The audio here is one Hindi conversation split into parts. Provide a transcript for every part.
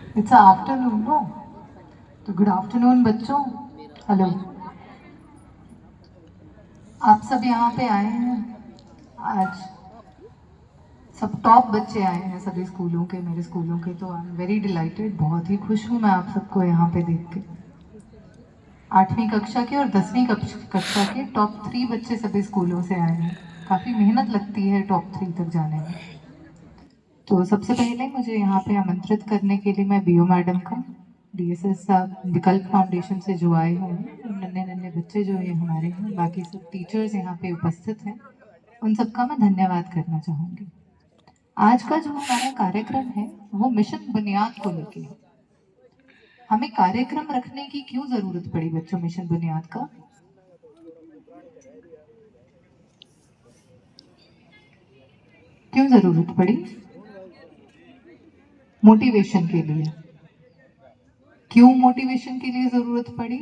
इट्स आफ्टरनून नो, तो गुड आफ्टरनून बच्चों। हेलो, आप सब यहाँ पे आए हैं आज। सब टॉप बच्चे आए हैं सभी स्कूलों के, मेरे स्कूलों के। तो आई एम वेरी डिलाइटेड, बहुत ही खुश हूँ मैं आप सबको यहाँ पे देख के। 8वीं कक्षा के और 10वीं कक्षा के टॉप 3 बच्चे सभी स्कूलों से आए हैं। काफ़ी मेहनत लगती है टॉप 3 तक जाने में। तो सबसे पहले मुझे यहाँ पे आमंत्रित करने के लिए मैं बीओ मैडम का, डीएसएस विकल्प फाउंडेशन से जो आए हुए हैं, नन्हे नन्हे बच्चे जो ये हमारे हैं, बाकी सब टीचर्स यहाँ पे उपस्थित हैं, उन सबका मैं धन्यवाद करना चाहूँगी। आज का जो हमारा कार्यक्रम है वो मिशन बुनियाद को लेके है। हमें कार्यक्रम रखने की क्यों जरूरत पड़ी बच्चों मिशन बुनियाद का? क्यों जरूरत पड़ी? मोटिवेशन के लिए। क्यों मोटिवेशन के लिए जरूरत पड़ी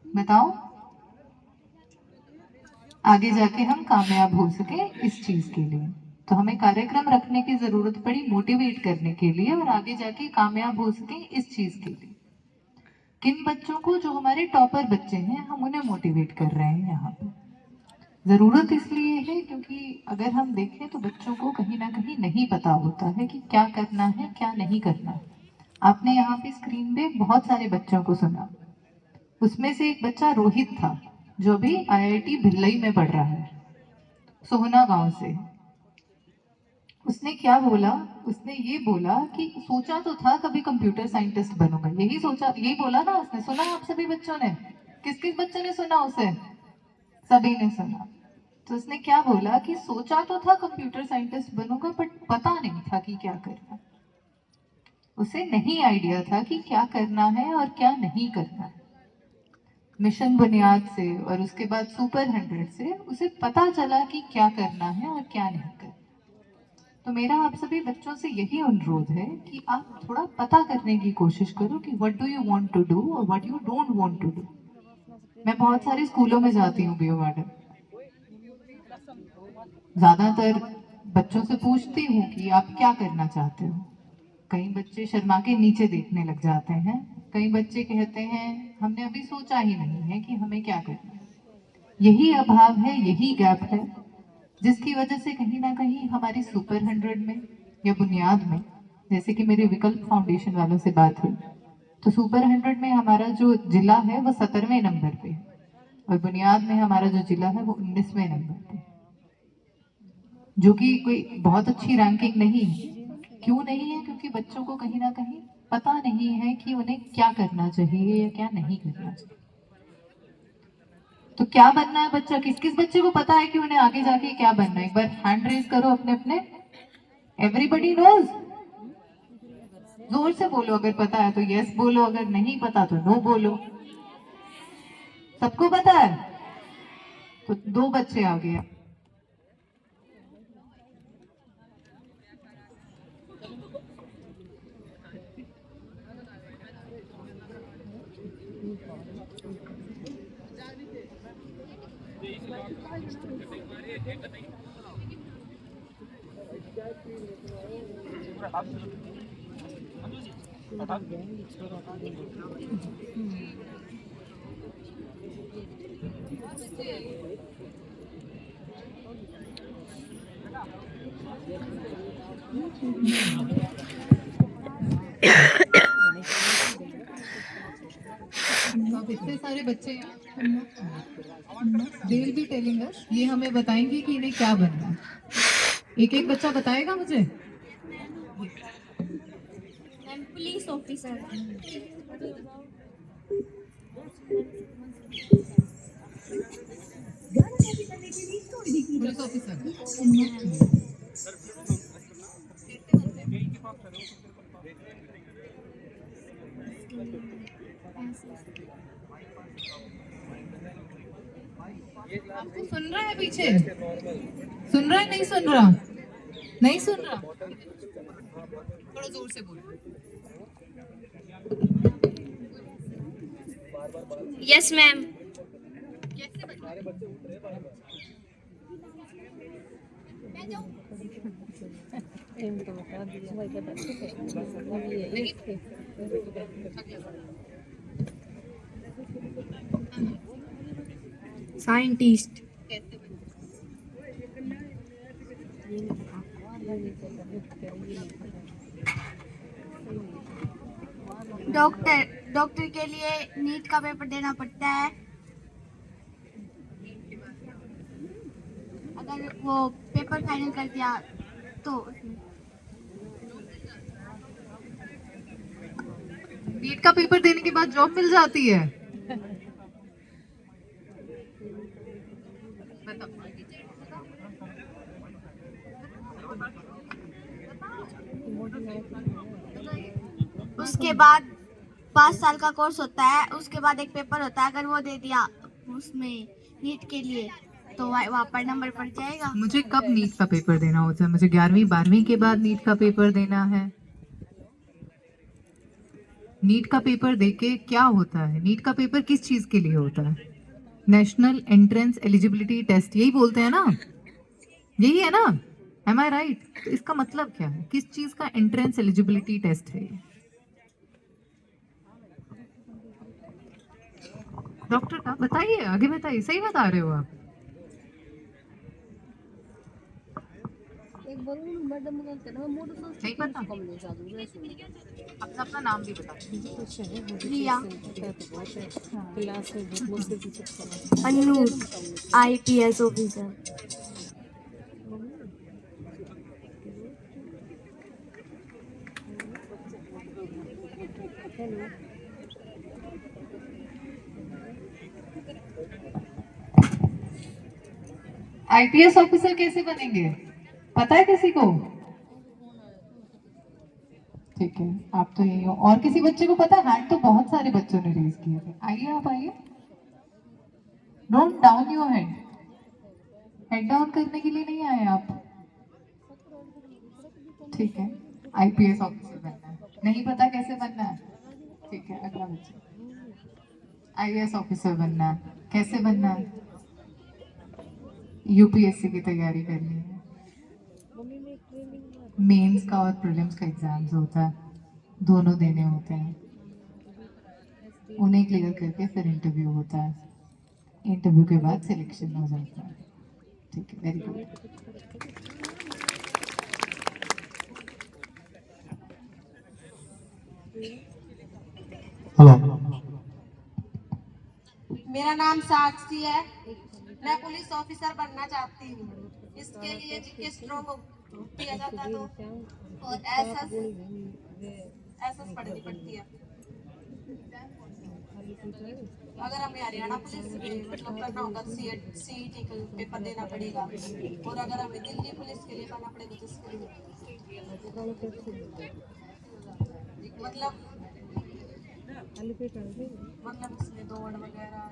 बताओ? आगे जाके हम कामयाब हो सके इस चीज के लिए। तो हमें कार्यक्रम रखने की जरूरत पड़ी मोटिवेट करने के लिए, और आगे जाके कामयाब हो सके इस चीज के लिए। किन बच्चों को? जो हमारे टॉपर बच्चे हैं, हम उन्हें मोटिवेट कर रहे हैं यहाँ पे। जरूरत इसलिए है क्योंकि अगर हम देखें तो बच्चों को कहीं ना कहीं नहीं पता होता है कि क्या करना है क्या नहीं करना है। आपने यहाँ पे स्क्रीन पे बहुत सारे बच्चों को सुना। उसमें से एक बच्चा रोहित था, जो भी आईआईटी भिल्लई में पढ़ रहा है, सोहना गांव से। उसने क्या बोला? उसने ये बोला कि सोचा तो था कभी कंप्यूटर साइंटिस्ट बनूंगा। यही सोचा, यही बोला ना उसने। सुना आप सभी बच्चों ने? किस किस बच्चों ने सुना उसे? सभी ने सुना। तो उसने क्या बोला कि सोचा तो था कंप्यूटर साइंटिस्ट बनूंगा, बट पता नहीं था कि क्या करना। उसे नहीं आइडिया था कि क्या करना है और क्या नहीं करना है। मिशन बुनियाद से और उसके बाद सुपर 100 से उसे पता चला कि क्या करना है और क्या नहीं करना। तो मेरा आप सभी बच्चों से यही अनुरोध है कि आप थोड़ा पता करने की कोशिश करो कि what do you want to do और what you don't want to do. मैं बहुत सारे स्कूलों में जाती हूँ बीओ मैडम। ज्यादातर बच्चों से पूछती हूँ कि आप क्या करना चाहते हो। कई बच्चे शर्मा के नीचे देखने लग जाते हैं। कई बच्चे कहते हैं हमने अभी सोचा ही नहीं है कि हमें क्या करना है। यही अभाव है, यही गैप है, जिसकी वजह से कहीं ना कहीं हमारी सुपर 100 में या बुनियाद में, जैसे कि मेरे विकल्प फाउंडेशन वालों से बात हुई, तो सुपर 100 में हमारा जो जिला है वो 17वें नंबर पे है, और बुनियाद में हमारा जो जिला है वो 19वें नंबर पे है, जो कि कोई बहुत अच्छी रैंकिंग नहीं है। क्यों नहीं है? क्योंकि बच्चों को कहीं ना कहीं पता नहीं है कि उन्हें क्या करना चाहिए या क्या नहीं करना चाहिए। तो क्या बनना है बच्चा? किस किस बच्चे को पता है कि उन्हें आगे जाके क्या बनना है? एक बार हैंड रेज करो अपने अपने। Everybody knows. जोर से बोलो, अगर पता है तो यस बोलो, अगर नहीं पता तो नो बोलो। सबको पता है? तो 2 बच्चे आ गए। अब इतने सारे बच्चे they will be telling us, ये हमें बताएंगे कि इन्हें क्या बनना है। एक एक बच्चा बताएगा मुझे। Police officer, police officer. आपको सुन रहा है पीछे? सुन रहा है? नहीं सुन रहा? नहीं सुन रहा? थोड़ा जोर से बोलो। Yes ma'am. कैसे बनना है? साइंटिस्ट, डॉक्टर, डॉक्टर के लिए नीट का पेपर देना पड़ता है। अगर वो पेपर फाइनल कर दिया तो नीट का पेपर देने के बाद जॉब मिल जाती है। उसके बाद 5 साल का कोर्स होता है, उसके बाद एक पेपर होता है। अगर वो दे दिया उसमें नीट के लिए तो वहाँ पर नंबर पड़ जाएगा। मुझे कब नीट का पेपर देना होता है? मुझे 11वीं 12वीं के बाद नीट का पेपर देना है। नीट का पेपर देके क्या होता है? नीट का पेपर किस चीज के लिए होता है? नेशनल एंट्रेंस एलिजिबिलिटी टेस्ट, यही बोलते हैं ना? यही है ना? एम आई राइट? तो इसका मतलब क्या है? किस चीज का एंट्रेंस एलिजिबिलिटी टेस्ट है ये? डॉक्टर का बताइए, आगे बताइए, सही बता रहे हो आप? नहीं पता? अपना अपना नाम भी बताइए। रिया, Annur, IPS officer. IPS officer कैसे बनेंगे? पता है किसी को? ठीक है, आप तो यही हो। और किसी बच्चे को पता है? हैंड तो बहुत सारे बच्चों ने रेज किए थे। आइए, आप आइए। Don't down your head. Head down करने के लिए नहीं आए आप। ठीक है, आईपीएस ऑफिसर बनना है। नहीं पता कैसे बनना है? ठीक है, अगला बच्चा। आईएएस ऑफिसर बनना है। कैसे बनना है? यूपीएससी की तैयारी करनी है। मेंस का और प्रीलिम्स का एग्जाम्स होता है, दोनों देने होते हैं। उन्हें क्लियर करके फिर इंटरव्यू होता है। इंटरव्यू के बाद सिलेक्शन हो जाता है। ठीक है, वेरी गुड। हेलो, मेरा नाम साक्षी है। मैं पुलिस ऑफिसर बनना चाहती हूँ। इसके लिए जीके स्ट्रॉन्ग किया जाता है तो और एसएस पढ़नी पड़ती है। अगर हमें हरियाणा पुलिस मतलब करना होगा तो सीईटी का पेपर देना पड़ेगा। और अगर हमें दिल्ली पुलिस के लिए करना पड़ेगा तो इसके लिए मतलब इसमें दौड़ वगैरह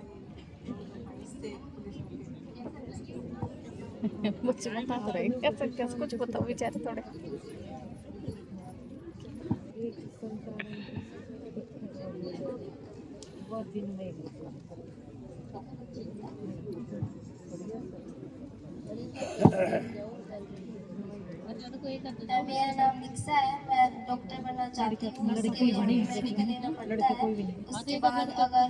इससे पुलिस मुझे बता तो रहे कैसे कैसे कुछ बताओ बेचारे थोड़े। मेरा नाम दीक्षा है। मैं डॉक्टर बनना चाहती हूँ। उसके लिए मेडिकल लेना पड़ता है। उसके बाद अगर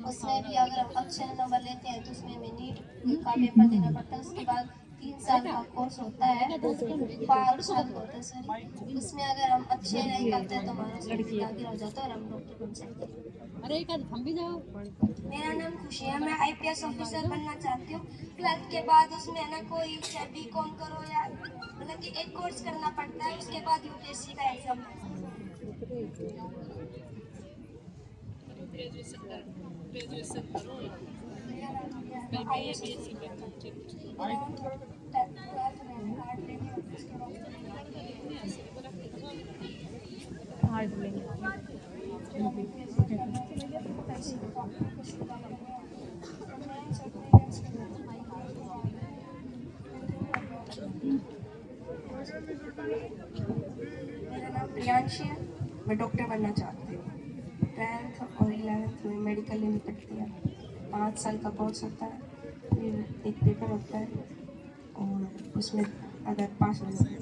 उसमें भी अगर हम अच्छे नंबर लेते हैं तो उसमें हमें नीट का पेपर देना पड़ता है। उसके बाद 3 साल का कोर्स होता है, 5 साल का होता है सॉरी। उसमें अगर हम अच्छे रैंक करते हैं तो हमारा सर्टिफिकेट आगे हो जाता है और हम डॉक्टर बन सकते हैं। मेरा नाम खुशी है। मैं IPS ऑफिसर बनना चाहती हूँ। 12th के बाद उसमें ना कोई चाहे BCom करो या मतलब कि एक कोर्स करना पड़ता है। उसके बाद UPSC का एग्जाम। मेरा नाम प्रियांशी है। मैं डॉक्टर बनना चाहती हूँ। 12th और 11th में मेडिकल लेनी पड़ती है। 5 साल का कोर्स होता है, फिर एक पेपर होता है और उसमें अगर पास हो जाए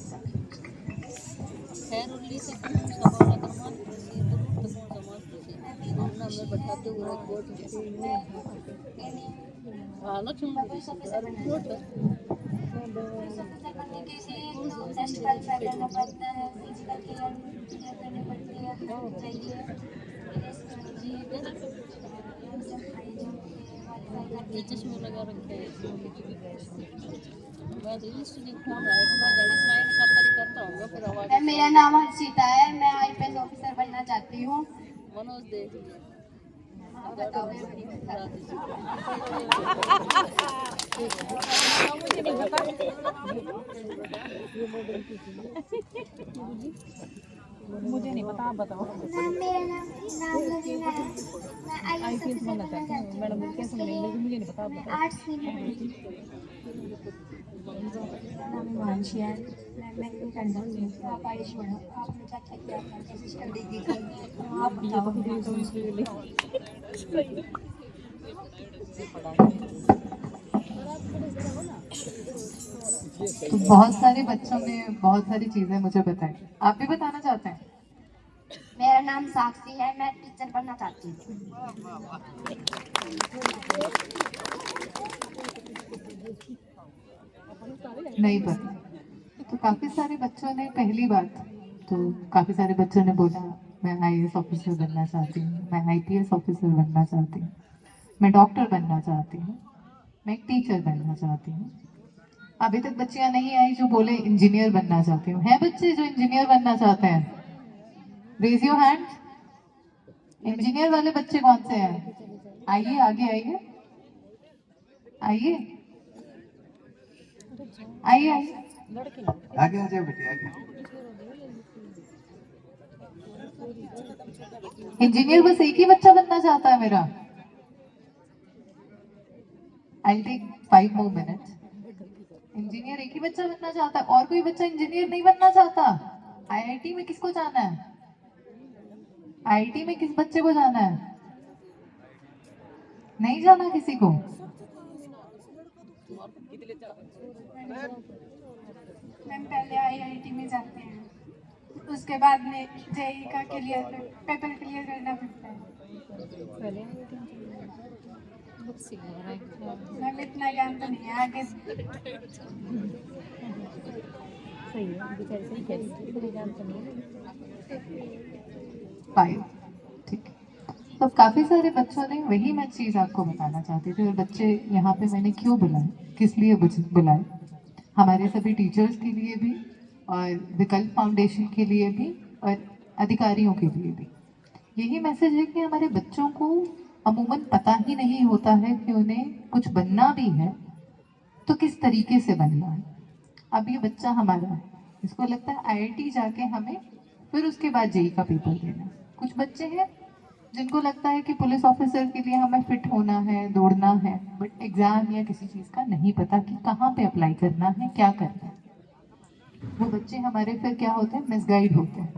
खैरुल्ली से तुम सवाल अगर मान कृषि तुम तकों समाज कृषि योजना में बैठाते हुए एक बोर्ड आलोचना पुलिस ऑफिसर बनना चाहती हूँ। पुलिस ऑफिसर बनने के लिए टेस्ट क्वालिफाई करना पड़ता है, फिजिकल क्लियर करनी पड़ती है, हाइट चाहिए, रेस करनी चाहिए, जंप हाई जंप क्वालिफाई करनी चश्मे लगा रखे हैं मैं रील्स नहीं फोन है इसमें गाड़ी साइन सरकारी करता हूँ फिर आवाज है। मेरा नाम हर्षिता है, मैं आईपीएस ऑफिसर बनना चाहती हूँ। मनोज देख लिया मुझे नहीं पता, आप बताओ। मेरा नाम लवीना है, मैं आईपीएस बनना चाहती हूँ। मैडम कैसे मिलेंगे मुझे नहीं पता, आप मैं बताओ। आर्ट्स में पढ़ी। मेरा नाम हिमांशी है, मैं नहीं करना चाहती हूँ। आप आयुष बढ़ो, आपने चाचा की आपने कैसे स्टडी की थी, आप बताओ। तो बहुत सारे बच्चों ने बहुत सारी चीजें मुझे बताई, आप भी बताना चाहते हैं? मेरा नाम साक्षी है, मैं टीचर बनना चाहती हूँ। नहीं पता। तो काफी सारे बच्चों ने पहली बात, तो काफी सारे बच्चों ने बोला मैं आईएएस ऑफिसर बनना चाहती हूँ, मैं आईपीएस ऑफिसर बनना चाहती हूँ, मैं डॉक्टर बनना चाहती हूँ, मैं एक टीचर बनना चाहती हूँ। अभी तक बच्चियां नहीं आई जो बोले इंजीनियर बनना चाहती हूँ। हैं बच्चे जो इंजीनियर बनना चाहते हैं? Raise your hand. इंजीनियर वाले बच्चे कौन से हैं? आइए आगे आइए आइए आइए आइए आगे आ जाओ बेटी आगे। इंजीनियर बस एक ही बच्चा बनना चाहता है मेरा। I'll take 5 more minutes. Engineer एक ही बच्चा बनना चाहता है, और कोई बच्चा इंजीनियर नहीं बनना चाहता? आईआईटी में किसको जाना है? आईआईटी में किस बच्चे को जाना है? नहीं जाना किसी को? मैम पहले आईआईटी में जाते हैं, उसके बाद में जेई का पेपर क्लियर करना पड़ता है। मैम इतना ज्ञान तो नहीं है आगे। सही है, बेचारी सही कह रही है, इतने ज्ञान तो नहीं है। 5, ठीक है। तो काफी सारे बच्चों ने वही मैं चीज आपको बताना चाहती थी, और बच्चे यहाँ पे मैंने क्यों बुलाए, किस लिए बुलाए, हमारे सभी टीचर्स के लिए भी और विकल्प फाउंडेशन के लिए भी और अधिकारियों के लिए भी। यही मैसेज है कि हमारे बच्चों को अमूमन पता ही नहीं होता है कि उन्हें कुछ बनना भी है तो किस तरीके से बनना है। अब ये बच्चा हमारा है, इसको लगता है आईआईटी जाके हमें फिर उसके बाद जेई का पेपर देना है। कुछ बच्चे हैं जिनको लगता है कि पुलिस ऑफिसर के लिए हमें फिट होना है, दौड़ना है, बट एग्जाम या किसी चीज़ का नहीं पता कि कहाँ पे अप्लाई करना है, क्या करना है। वो बच्चे हमारे फिर क्या होते हैं, मिसगाइड होते हैं।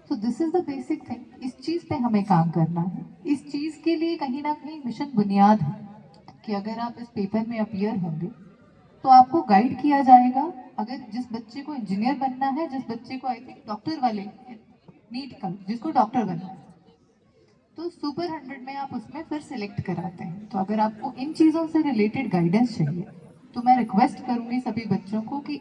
तो this is the basic thing, इस चीज़ पे हमें काम करना है। इस चीज़ के लिए कहीं ना कहीं मिशन बुनियाद है कि अगर आप इस पेपर में अपीयर होंगे तो आपको गाइड किया जाएगा। अगर जिस बच्चे को इंजीनियर बनना है, जिस बच्चे को आई थिंक डॉक्टर वाले नीट का जिसको डॉक्टर बनना है, तो सुपर 100 में आप उसमें फिर सिलेक्ट कराते हैं। तो अगर आपको इन चीज़ों से रिलेटेड गाइडेंस चाहिए तो मैं रिक्वेस्ट करूंगी सभी बच्चों को कि